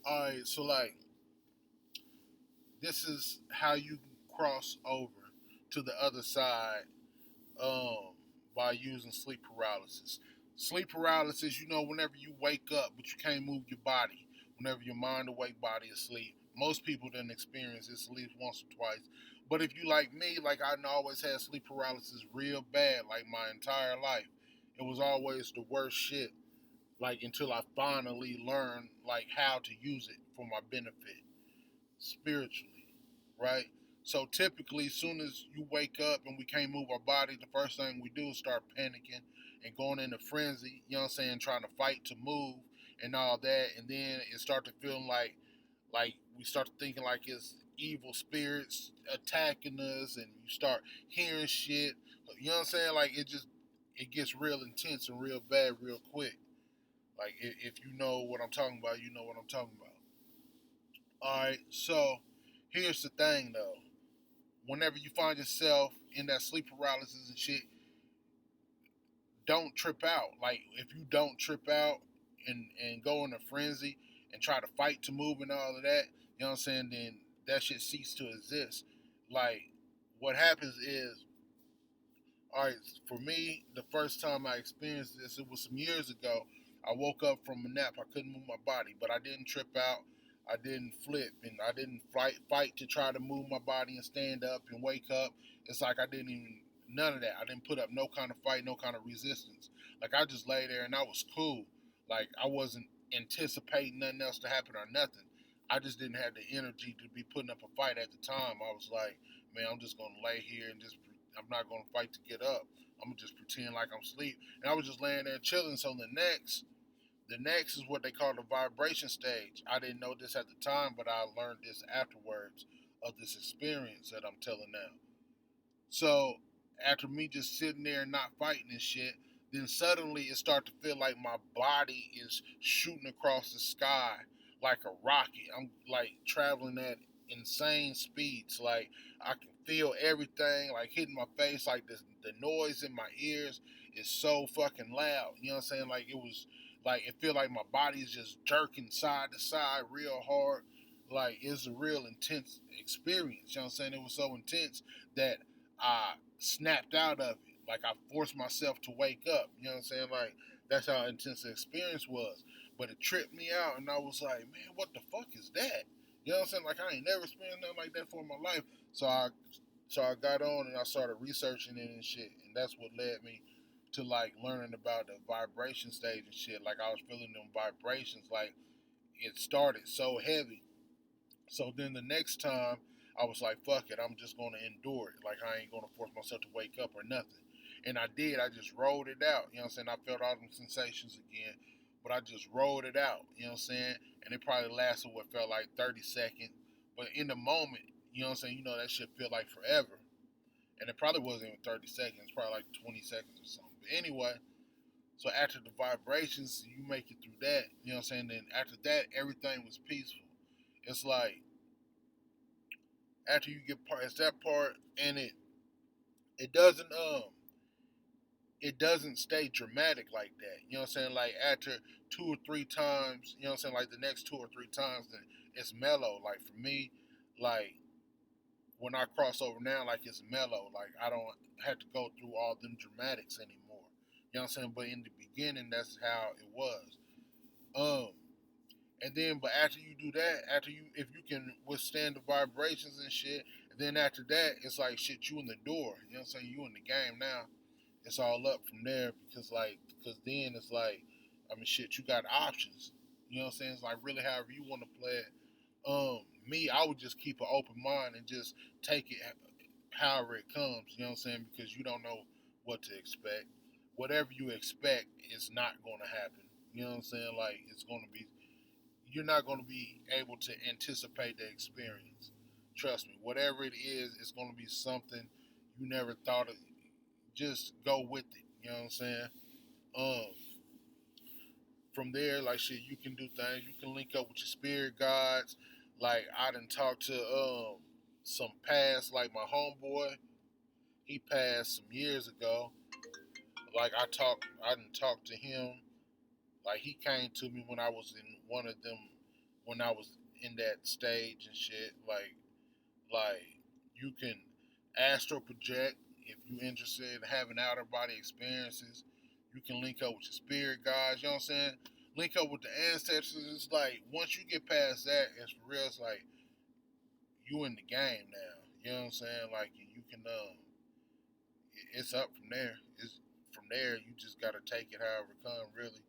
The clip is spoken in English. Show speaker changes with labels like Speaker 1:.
Speaker 1: Alright, so like this is how you cross over to the other side um by using sleep paralysis. Sleep paralysis, whenever you wake up but you can't move your body, whenever your mind awake, body asleep. Most people didn't experience this at least once or twice. But if you like me, like I always had sleep paralysis real bad, like my entire life. It was always the worst shit. Like until I finally learned like how to use it for my benefit spiritually, right? So typically, as soon as you wake up and we can't move our body, the first thing we do is start panicking and going into frenzy. You know what I'm saying? Trying to fight to move and all that, and then it start to feel like we start thinking like it's evil spirits attacking us, and you start hearing shit. You know what I'm saying? Like it gets real intense and real bad real quick. Like if you know what I'm talking about, you know what I'm talking about. All right, so here's the thing though. Whenever you find yourself in that sleep paralysis and shit, don't trip out. Like if you don't trip out and go in a frenzy and try to fight to move and all of that, you know what I'm saying? Then that shit cease to exist. Like what happens is, all right, for me, the first time I experienced this, it was some years ago. I woke up from a nap. I couldn't move my body, but I didn't trip out. I didn't flip, and I didn't fight to try to move my body and stand up and wake up. It's like I didn't even none of that. I didn't put up no kind of fight, no kind of resistance. Like I just lay there and I was cool. Like I wasn't anticipating nothing else to happen or nothing. I just didn't have the energy to be putting up a fight at the time. I was like, man, I'm just gonna lay here and just I'm not gonna fight to get up. I'm gonna just pretend like I'm asleep. And I was just laying there chilling. So the next is what they call the vibration stage. I didn't know this at the time, but I learned this afterwards of this experience that I'm telling now. So after me just sitting there and not fighting and shit, then suddenly it started to feel like my body is shooting across the sky like a rocket. I'm like traveling at insane speeds. Like I can feel everything like hitting my face. Like the noise in my ears is so fucking loud. You know what I'm saying? Like it was like it feel like my body is just jerking side to side real hard. Like it's a real intense experience. You know what I'm saying? It was so intense that I snapped out of it. Like I forced myself to wake up. You know what I'm saying? Like that's how intense the experience was. But it tripped me out, and I was like, man, what the fuck is that? You know what I'm saying? Like I ain't never experienced nothing like that for my life. So I got on and I started researching it and shit, and that's what led me to like learning about the vibration stage and shit. Like I was feeling them vibrations, like it started so heavy. So then the next time, I was like, fuck it, I'm just gonna endure it. Like I ain't gonna force myself to wake up or nothing. And I did. I just rolled it out. You know what I'm saying? I felt all them sensations again, but I just rolled it out. You know what I'm saying? And it probably lasted what felt like 30 seconds. But in the moment, you know what I'm saying? You know that shit feel like forever. And it probably wasn't even 30 seconds, probably like 20 seconds or something. But anyway, so after the vibrations, you make it through that. You know what I'm saying? Then after that, everything was peaceful. It's like after you get past that part, and it doesn't it doesn't stay dramatic like that. You know what I'm saying? Like after two or three times, you know what I'm saying, like the next two or three times, then it's mellow. Like for me, like when I cross over now, like it's mellow. Like I don't have to go through all them dramatics anymore. You know what I'm saying? But in the beginning, that's how it was. Um, and then, but after you do that, after you, if you can withstand the vibrations and shit, and then after that, it's like shit, you in the door. You know what I'm saying? You in the game now. It's all up from there because then it's like, I mean, shit, you got options. You know what I'm saying? It's like really however you want to play it. Me, I would just keep an open mind and just take it however it comes. You know what I'm saying? Because you don't know what to expect. Whatever you expect is not going to happen. You know what I'm saying? Like it's going to be you're not going to be able to anticipate the experience. Trust me, whatever it is, it's going to be something you never thought of. Just go with it. You know what I'm saying? Um, from there, like shit, you can do things. You can link up with your spirit guides. Like I done talked to some past, like my homeboy. He passed some years ago. Like I didn't talk to him. Like he came to me when I was in one of them when I was in that stage and shit. Like you can astral project if you're interested in having outer body experiences. You can link up with your spirit guides. You know what I'm saying? Link up with the ancestors. It's like once you get past that, it's for real. It's like you in the game now. You know what I'm saying? Like you can it's up from there. It's from there. You just gotta take it however it come. Really,